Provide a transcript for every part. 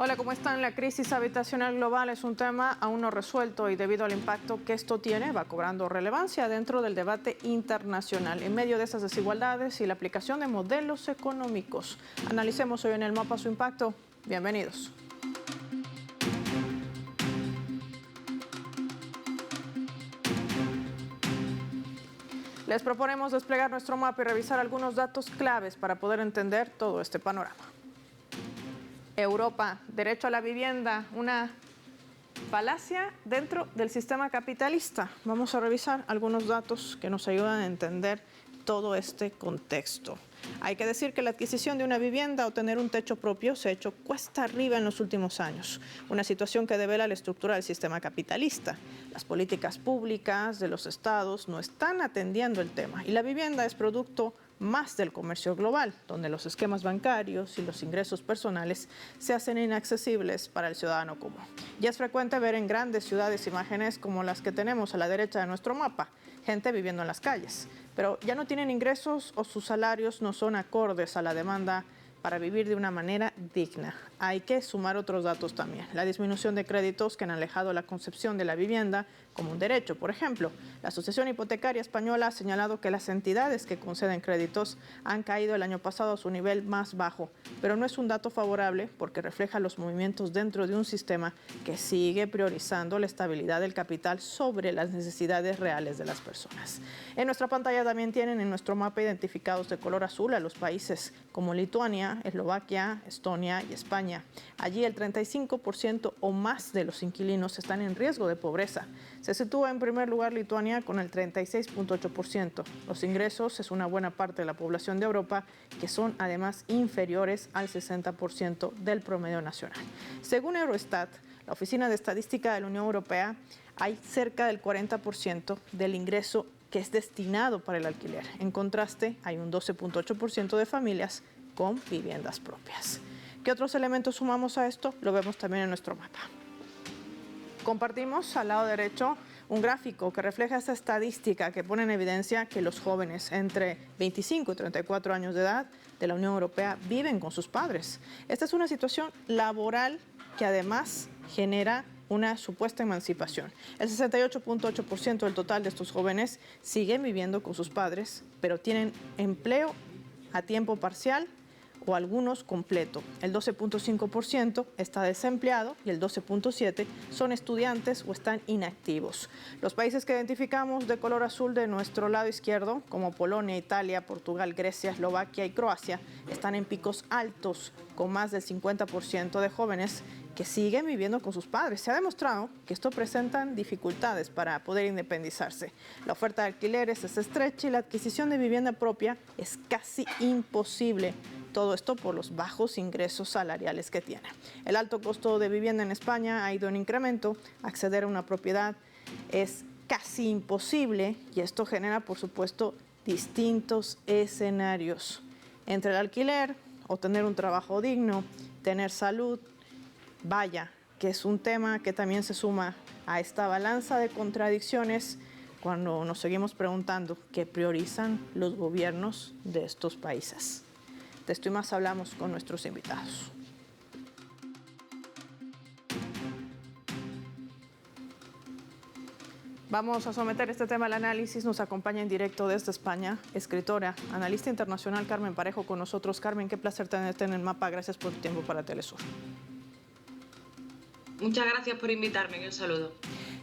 Hola, ¿cómo están? La crisis habitacional global es un tema aún no resuelto y debido al impacto que esto tiene va cobrando relevancia dentro del debate internacional. En medio de esas desigualdades y la aplicación de modelos económicos, analicemos hoy en el mapa su impacto. Bienvenidos. Les proponemos desplegar nuestro mapa y revisar algunos datos claves para poder entender todo este panorama. Europa, derecho a la vivienda, una falacia dentro del sistema capitalista. Vamos a revisar algunos datos que nos ayudan a entender todo este contexto. Hay que decir que la adquisición de una vivienda o tener un techo propio se ha hecho cuesta arriba en los últimos años, una situación que devela la estructura del sistema capitalista. Las políticas públicas de los estados no están atendiendo el tema y la vivienda es producto más del comercio global, donde los esquemas bancarios y los ingresos personales se hacen inaccesibles para el ciudadano común. Ya es frecuente ver en grandes ciudades imágenes como las que tenemos a la derecha de nuestro mapa, gente viviendo en las calles, pero ya no tienen ingresos o sus salarios no son acordes a la demanda para vivir de una manera digna. Hay que sumar otros datos también. La disminución de créditos que han alejado la concepción de la vivienda como un derecho. Por ejemplo, la Asociación Hipotecaria Española ha señalado que las entidades que conceden créditos han caído el año pasado a su nivel más bajo, pero no es un dato favorable porque refleja los movimientos dentro de un sistema que sigue priorizando la estabilidad del capital sobre las necesidades reales de las personas. En nuestra pantalla también tienen en nuestro mapa identificados de color azul a los países como Lituania, Eslovaquia, Estonia y España. Allí el 35% o más de los inquilinos están en riesgo de pobreza. Se sitúa en primer lugar Lituania con el 36.8%. Los ingresos es una buena parte de la población de Europa que son además inferiores al 60% del promedio nacional. Según Eurostat, la Oficina de Estadística de la Unión Europea, hay cerca del 40% del ingreso que es destinado para el alquiler. En contraste, hay un 12.8% de familias con viviendas propias. ¿Qué otros elementos sumamos a esto? Lo vemos también en nuestro mapa. Compartimos al lado derecho un gráfico que refleja esta estadística que pone en evidencia que los jóvenes entre 25 y 34 años de edad de la Unión Europea viven con sus padres. Esta es una situación laboral que además genera una supuesta emancipación. El 68.8% del total de estos jóvenes siguen viviendo con sus padres, pero tienen empleo a tiempo parcial o algunos completo. El 12.5% está desempleado y el 12.7% son estudiantes o están inactivos. Los países que identificamos de color azul de nuestro lado izquierdo, como Polonia, Italia, Portugal, Grecia, Eslovaquia y Croacia, están en picos altos con más del 50% de jóvenes que siguen viviendo con sus padres. Se ha demostrado que esto presenta dificultades para poder independizarse. La oferta de alquileres es estrecha y la adquisición de vivienda propia es casi imposible. Todo esto por los bajos ingresos salariales que tiene. El alto costo de vivienda en España ha ido en incremento. Acceder a una propiedad es casi imposible y esto genera, por supuesto, distintos escenarios. Entre el alquiler o tener un trabajo digno, tener salud, vaya, que es un tema que también se suma a esta balanza de contradicciones cuando nos seguimos preguntando qué priorizan los gobiernos de estos países. De esto y más hablamos con nuestros invitados. Vamos a someter este tema al análisis. Nos acompaña en directo desde España, escritora, analista internacional Carmen Parejo con nosotros. Carmen, qué placer tenerte en el mapa. Gracias por tu tiempo para Telesur. Muchas gracias por invitarme y un saludo.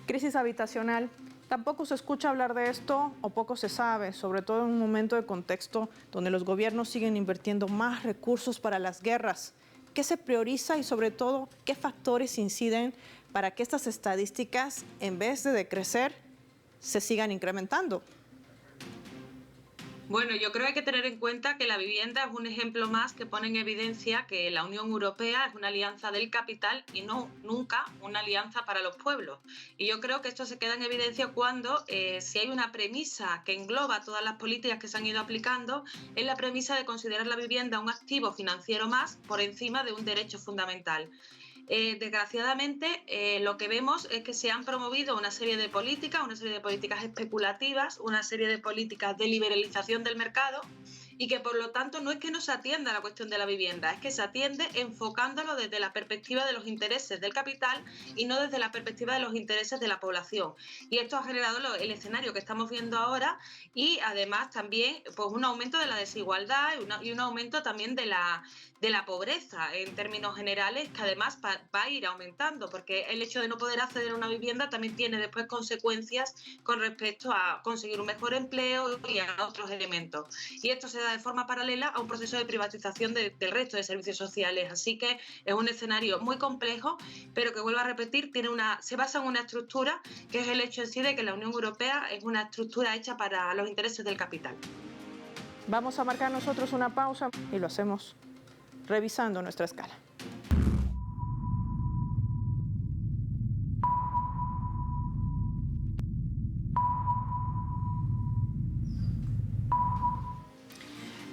Crisis habitacional. Tampoco se escucha hablar de esto o poco se sabe, sobre todo en un momento de contexto donde los gobiernos siguen invirtiendo más recursos para las guerras. ¿Qué se prioriza y sobre todo qué factores inciden para que estas estadísticas, en vez de decrecer, se sigan incrementando? Bueno, yo creo que hay que tener en cuenta que la vivienda es un ejemplo más que pone en evidencia que la Unión Europea es una alianza del capital y no nunca una alianza para los pueblos. Y yo creo que esto se queda en evidencia cuando, si hay una premisa que engloba todas las políticas que se han ido aplicando, es la premisa de considerar la vivienda un activo financiero más por encima de un derecho fundamental. Desgraciadamente, lo que vemos es que se han promovido una serie de políticas especulativas, una serie de políticas de liberalización del mercado y que por lo tanto no es que no se atienda a la cuestión de la vivienda, es que se atiende enfocándolo desde la perspectiva de los intereses del capital y no desde la perspectiva de los intereses de la población. Y esto ha generado el escenario que estamos viendo ahora y además también pues, un aumento de la desigualdad y un aumento también de la pobreza en términos generales, que además va a ir aumentando, porque el hecho de no poder acceder a una vivienda también tiene después consecuencias con respecto a conseguir un mejor empleo y a otros elementos. Y esto se da de forma paralela a un proceso de privatización del resto de servicios sociales. Así que es un escenario muy complejo, pero que vuelvo a repetir, se basa en una estructura que es el hecho en sí de que la Unión Europea es una estructura hecha para los intereses del capital. Vamos a marcar nosotros una pausa y lo hacemos revisando nuestra escala.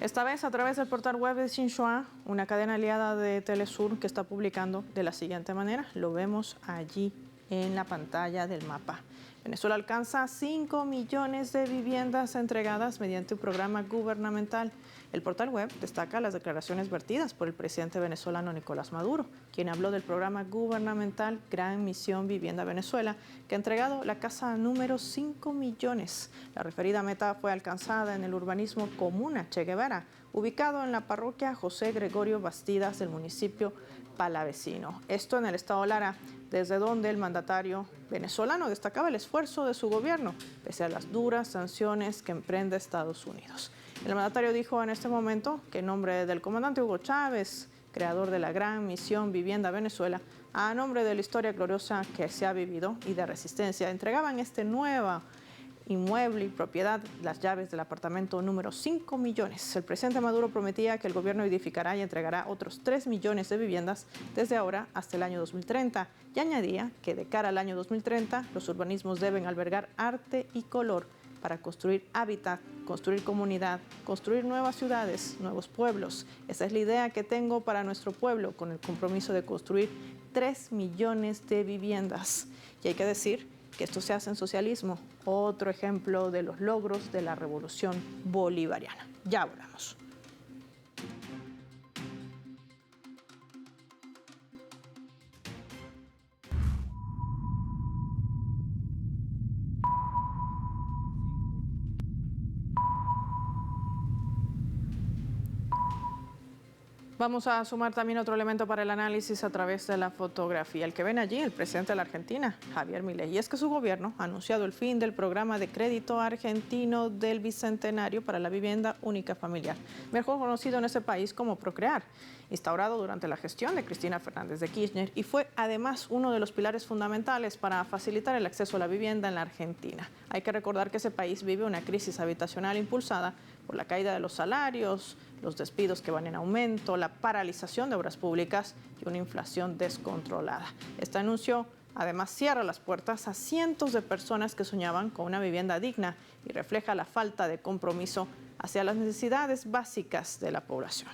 Esta vez a través del portal web de Xinhua, una cadena aliada de Telesur que está publicando de la siguiente manera. Lo vemos allí en la pantalla del mapa. Venezuela alcanza 5 millones de viviendas entregadas mediante un programa gubernamental. El portal web destaca las declaraciones vertidas por el presidente venezolano Nicolás Maduro, quien habló del programa gubernamental Gran Misión Vivienda Venezuela, que ha entregado la casa número 5 millones. La referida meta fue alcanzada en el urbanismo Comuna Che Guevara, ubicado en la parroquia José Gregorio Bastidas del municipio palavecino. Esto en el estado Lara, desde donde el mandatario venezolano destacaba el esfuerzo de su gobierno, pese a las duras sanciones que emprende Estados Unidos. El mandatario dijo en este momento que en nombre del comandante Hugo Chávez, creador de la Gran Misión Vivienda Venezuela, a nombre de la historia gloriosa que se ha vivido y de resistencia, entregaban este nuevo inmueble y propiedad, las llaves del apartamento número 5 millones. El presidente Maduro prometía que el gobierno edificará y entregará otros 3 millones de viviendas desde ahora hasta el año 2030 y añadía que de cara al año 2030 los urbanismos deben albergar arte y color para construir hábitat, construir comunidad, construir nuevas ciudades, nuevos pueblos. Esa es la idea que tengo para nuestro pueblo, con el compromiso de construir 3 millones de viviendas. Y hay que decir que esto se hace en socialismo, otro ejemplo de los logros de la revolución bolivariana. Ya volvemos. Vamos a sumar también otro elemento para el análisis a través de la fotografía. El que ven allí, el presidente de la Argentina, Javier Milei. Y es que su gobierno ha anunciado el fin del programa de crédito argentino del Bicentenario para la vivienda única familiar, mejor conocido en ese país como Procrear, instaurado durante la gestión de Cristina Fernández de Kirchner, y fue además uno de los pilares fundamentales para facilitar el acceso a la vivienda en la Argentina. Hay que recordar que ese país vive una crisis habitacional impulsada por la caída de los salarios, los despidos que van en aumento, la paralización de obras públicas y una inflación descontrolada. Este anuncio además cierra las puertas a cientos de personas que soñaban con una vivienda digna y refleja la falta de compromiso hacia las necesidades básicas de la población.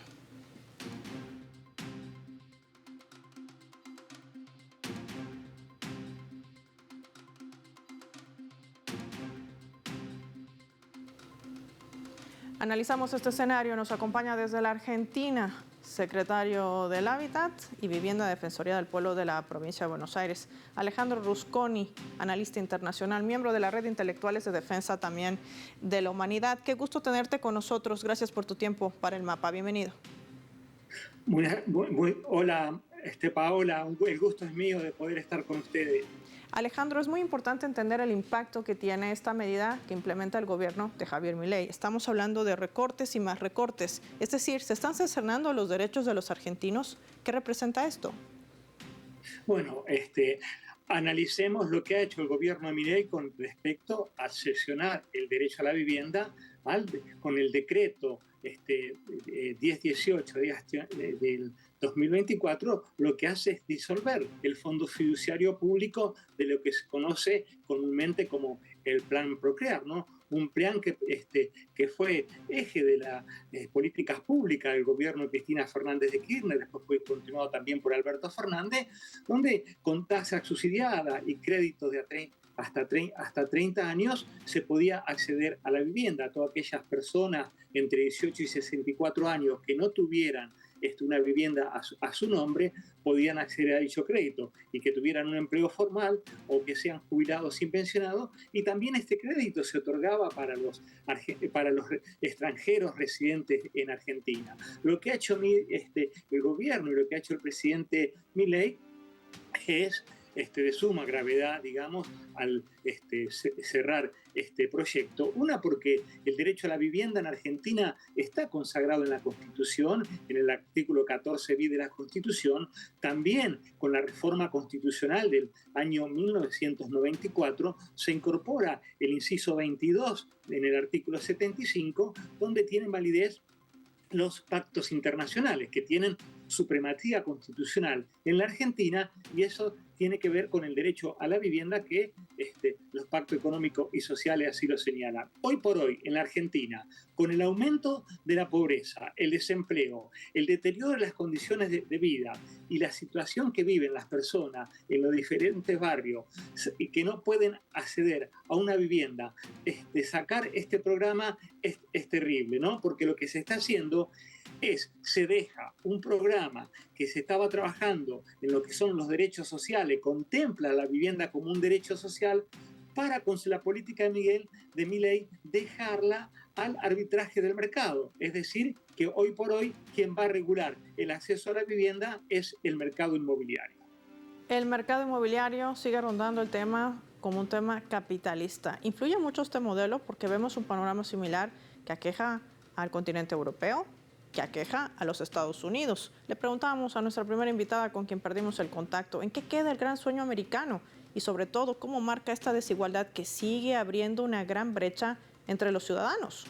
Analizamos este escenario. Nos acompaña desde la Argentina, secretario del Hábitat y Vivienda Defensoría del Pueblo de la provincia de Buenos Aires, Alejandro Rusconi, analista internacional, miembro de la Red de Intelectuales de Defensa también de la Humanidad. Qué gusto tenerte con nosotros. Gracias por tu tiempo para el mapa. Bienvenido. Hola, Paola. El gusto es mío de poder estar con ustedes. Alejandro, es muy importante entender el impacto que tiene esta medida que implementa el gobierno de Javier Milei. Estamos hablando de recortes y más recortes. Es decir, ¿se están cercenando los derechos de los argentinos? ¿Qué representa esto? Bueno, analicemos lo que ha hecho el gobierno de Milei con respecto a cercenar el derecho a la vivienda con el decreto 1018 del 2024, lo que hace es disolver el fondo fiduciario público de lo que se conoce comúnmente como el Plan Procrear, ¿no? Un plan que fue eje de las políticas públicas del gobierno de Cristina Fernández de Kirchner, después fue continuado también por Alberto Fernández, donde con tasa subsidiada y créditos de hasta 30 años se podía acceder a la vivienda. Todas aquellas personas entre 18 y 64 años que no tuvieran una vivienda a su nombre podían acceder a dicho crédito y que tuvieran un empleo formal o que sean jubilados sin pensionados, y también este crédito se otorgaba para los extranjeros residentes en Argentina. Lo que ha hecho el gobierno y lo que ha hecho el presidente Milei es de suma gravedad, digamos, al cerrar este proyecto. Una, porque el derecho a la vivienda en Argentina está consagrado en la Constitución, en el artículo 14 bis de la Constitución, también con la reforma constitucional del año 1994 se incorpora el inciso 22 en el artículo 75, donde tienen validez los pactos internacionales que tienen supremacía constitucional en la Argentina, y eso tiene que ver con el derecho a la vivienda que los pactos económicos y sociales así lo señalan. Hoy por hoy, en la Argentina, con el aumento de la pobreza, el desempleo, el deterioro de las condiciones de vida y la situación que viven las personas en los diferentes barrios y que no pueden acceder a una vivienda, sacar este programa es terrible, ¿no? Porque lo que se está haciendo se deja un programa que se estaba trabajando en lo que son los derechos sociales, contempla la vivienda como un derecho social, para con la política de Milei dejarla al arbitraje del mercado. Es decir, que hoy por hoy quien va a regular el acceso a la vivienda es el mercado inmobiliario. El mercado inmobiliario sigue rondando el tema como un tema capitalista. ¿Influye mucho este modelo? Porque vemos un panorama similar que aqueja al continente europeo, que aqueja a los Estados Unidos. Le preguntábamos a nuestra primera invitada con quien perdimos el contacto, ¿en qué queda el gran sueño americano? Y sobre todo, ¿cómo marca esta desigualdad que sigue abriendo una gran brecha entre los ciudadanos?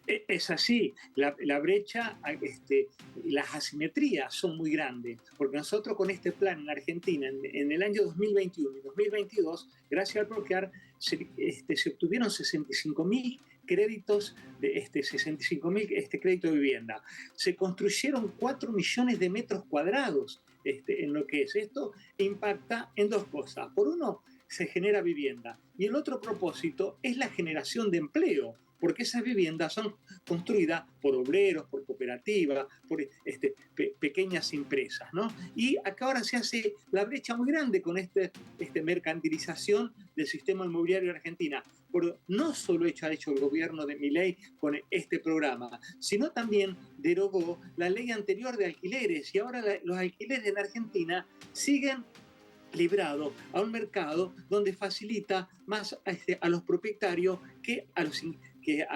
Es así, la brecha, las asimetrías son muy grandes, porque nosotros con este plan en Argentina, en el año 2021 y 2022, gracias al PROCREAR, se obtuvieron 65.000 créditos, crédito de vivienda. Se construyeron 4 millones de metros cuadrados en lo que es esto, impacta en dos cosas. Por uno, se genera vivienda, y el otro propósito es la generación de empleo, porque esas viviendas son construidas por obreros, por cooperativas, por pequeñas empresas, ¿no? Y acá ahora se hace la brecha muy grande con esta mercantilización del sistema inmobiliario de Argentina. Pero no solo ha hecho el gobierno de Milei con este programa, sino también derogó la ley anterior de alquileres, y ahora los alquileres en Argentina siguen librado a un mercado donde facilita más a los propietarios que a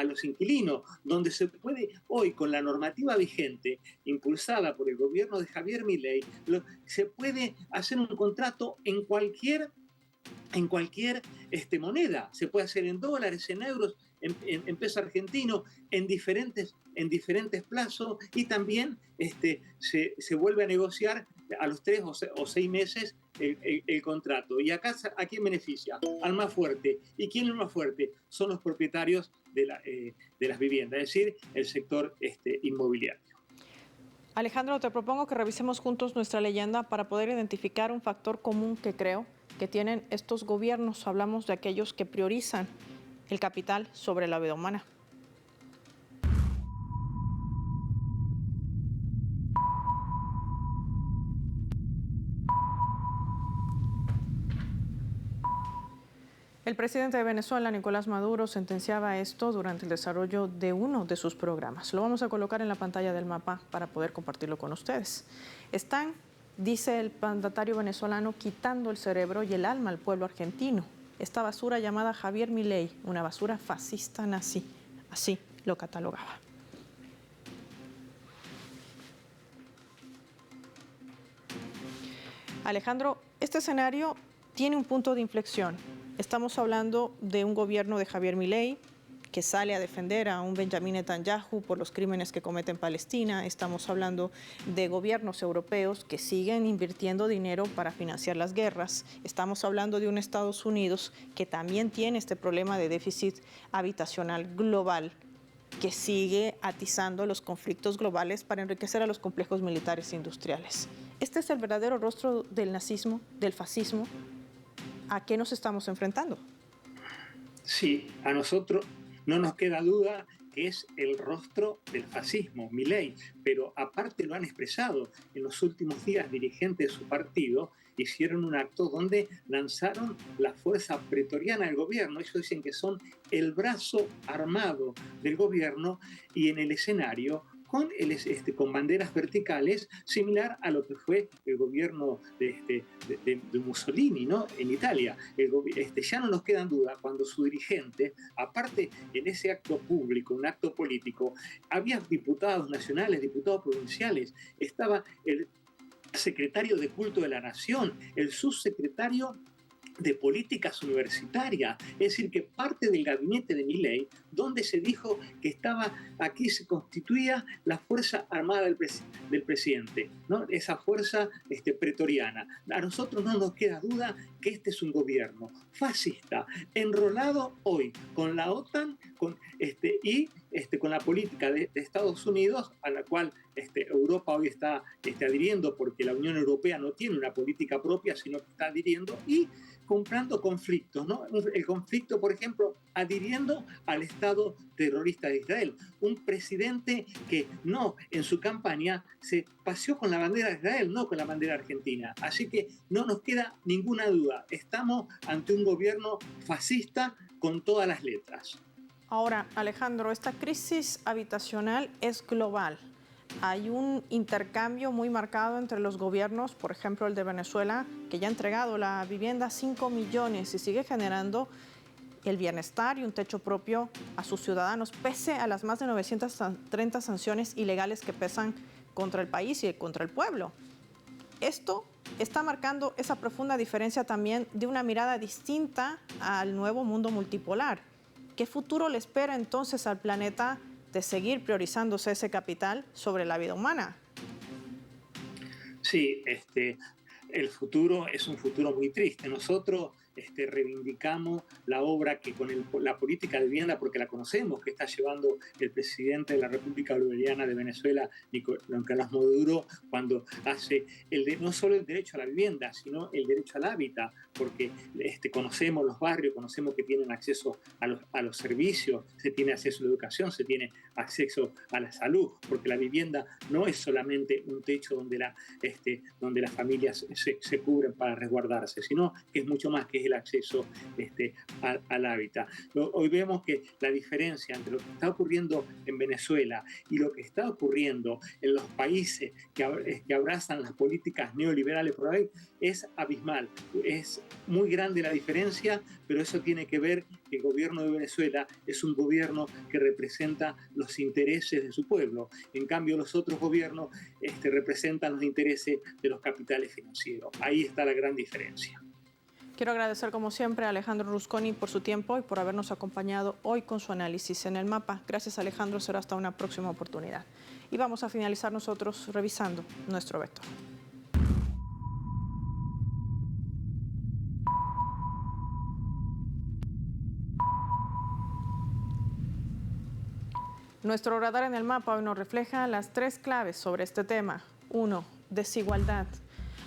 los inquilinos, donde se puede hoy, con la normativa vigente impulsada por el gobierno de Javier Milei, se puede hacer un contrato en cualquier moneda. Se puede hacer en dólares, en euros, en peso argentino, en diferentes plazos, y también se vuelve a negociar a los 3 o 6 meses el contrato. Y acá, ¿a quién beneficia? Al más fuerte. ¿Y quién es el más fuerte? Son los propietarios de las viviendas, es decir, el sector inmobiliario. Alejandro, te propongo que revisemos juntos nuestra leyenda para poder identificar un factor común que creo que tienen estos gobiernos. Hablamos de aquellos que priorizan el capital sobre la vida humana. El presidente de Venezuela, Nicolás Maduro, sentenciaba esto durante el desarrollo de uno de sus programas. Lo vamos a colocar en la pantalla del mapa para poder compartirlo con ustedes. Están, dice el mandatario venezolano, quitando el cerebro y el alma al pueblo argentino. Esta basura llamada Javier Milei, una basura fascista nazi, así lo catalogaba. Alejandro, este escenario tiene un punto de inflexión. Estamos hablando de un gobierno de Javier Milei que sale a defender a un Benjamin Netanyahu por los crímenes que comete en Palestina. Estamos hablando de gobiernos europeos que siguen invirtiendo dinero para financiar las guerras. Estamos hablando de un Estados Unidos que también tiene este problema de déficit habitacional global, que sigue atizando los conflictos globales para enriquecer a los complejos militares e industriales. ¿Este es el verdadero rostro del nazismo, del fascismo? ¿A qué nos estamos enfrentando? Sí, a nosotros no nos queda duda que es el rostro del fascismo, Milei, pero aparte lo han expresado en los últimos días dirigentes de su partido, hicieron un acto donde lanzaron la fuerza pretoriana del gobierno. Ellos dicen que son el brazo armado del gobierno y en el escenario con banderas verticales, similar a lo que fue el gobierno de Mussolini, ¿no? En Italia. Ya no nos quedan dudas cuando su dirigente, aparte en ese acto público, un acto político, había diputados nacionales, diputados provinciales, estaba el secretario de Culto de la Nación, el subsecretario de políticas universitarias, es decir, que parte del gabinete de Milei, donde se dijo que aquí se constituía la Fuerza Armada del presidente, ¿no? Esa fuerza pretoriana. A nosotros no nos queda duda que este es un gobierno fascista, enrolado hoy con la OTAN y con la política de Estados Unidos, a la cual Europa hoy está adhiriendo, porque la Unión Europea no tiene una política propia, sino que está adhiriendo y comprando conflictos, ¿no? El conflicto, por ejemplo, adhiriendo al Estado terrorista de Israel. Un presidente que en su campaña se paseó con la bandera de Israel, no con la bandera argentina. Así que no nos queda ninguna duda. Estamos ante un gobierno fascista con todas las letras. Ahora, Alejandro, esta crisis habitacional es global. Hay un intercambio muy marcado entre los gobiernos, por ejemplo el de Venezuela, que ya ha entregado la vivienda a 5 millones y sigue generando el bienestar y un techo propio a sus ciudadanos, pese a las más de 930 sanciones ilegales que pesan contra el país y contra el pueblo. Esto está marcando esa profunda diferencia también de una mirada distinta al nuevo mundo multipolar. ¿Qué futuro le espera entonces al planeta de seguir priorizándose ese capital sobre la vida humana? Sí, el futuro es un futuro muy triste. Nosotros reivindicamos la obra que con la política de vivienda, porque la conocemos, que está llevando el presidente de la República Bolivariana de Venezuela, Nicolás Maduro, cuando hace no solo el derecho a la vivienda, sino el derecho al hábitat, porque conocemos los barrios, conocemos que tienen acceso a los servicios, se tiene acceso a la educación, se tiene acceso a la salud, porque la vivienda no es solamente un techo donde las familias se cubren para resguardarse, sino que es mucho más, que es el acceso al hábitat. Hoy vemos que la diferencia entre lo que está ocurriendo en Venezuela y lo que está ocurriendo en los países que abrazan las políticas neoliberales por ahí es abismal. Es muy grande la diferencia, pero eso tiene que ver que el gobierno de Venezuela es un gobierno que representa los intereses de su pueblo. En cambio, los otros gobiernos representan los intereses de los capitales financieros. Ahí está la gran diferencia. Quiero agradecer como siempre a Alejandro Rusconi por su tiempo y por habernos acompañado hoy con su análisis en El Mapa. Gracias, Alejandro, será hasta una próxima oportunidad. Y vamos a finalizar nosotros revisando nuestro vector. Nuestro radar en El Mapa hoy nos refleja las 3 claves sobre este tema. 1. Desigualdad.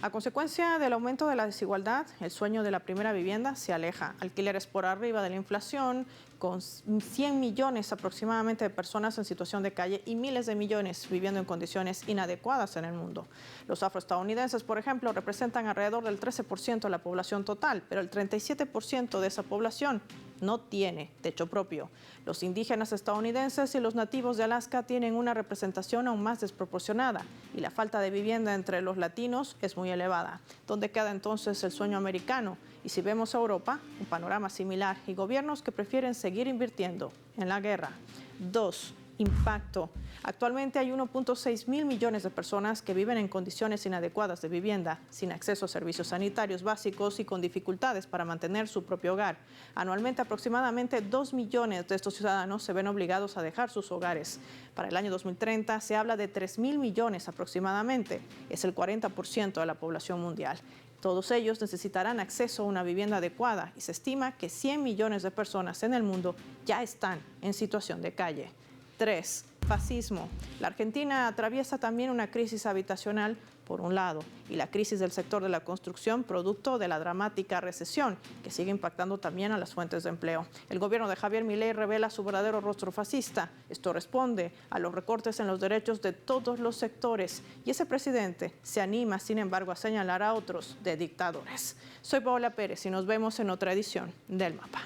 A consecuencia del aumento de la desigualdad, el sueño de la primera vivienda se aleja. Alquileres por arriba de la inflación, con 100 millones aproximadamente de personas en situación de calle y miles de millones viviendo en condiciones inadecuadas en el mundo. Los afroestadounidenses, por ejemplo, representan alrededor del 13% de la población total, pero el 37% de esa población no tiene techo propio. Los indígenas estadounidenses y los nativos de Alaska tienen una representación aún más desproporcionada y la falta de vivienda entre los latinos es muy elevada. ¿Dónde queda entonces el sueño americano? Y si vemos a Europa, un panorama similar y gobiernos que prefieren seguir invirtiendo en la guerra. 2. Impacto. Actualmente hay 1.6 mil millones de personas que viven en condiciones inadecuadas de vivienda, sin acceso a servicios sanitarios básicos y con dificultades para mantener su propio hogar. Anualmente, aproximadamente 2 millones de estos ciudadanos se ven obligados a dejar sus hogares. Para el año 2030 se habla de 3 mil millones aproximadamente. Es el 40% de la población mundial. Todos ellos necesitarán acceso a una vivienda adecuada y se estima que 100 millones de personas en el mundo ya están en situación de calle. 3. fascismo. La Argentina atraviesa también una crisis habitacional, por un lado, y la crisis del sector de la construcción, producto de la dramática recesión, que sigue impactando también a las fuentes de empleo. El gobierno de Javier Milei revela su verdadero rostro fascista. Esto responde a los recortes en los derechos de todos los sectores. Y ese presidente se anima, sin embargo, a señalar a otros de dictadores. Soy Paola Pérez y nos vemos en otra edición del Mapa.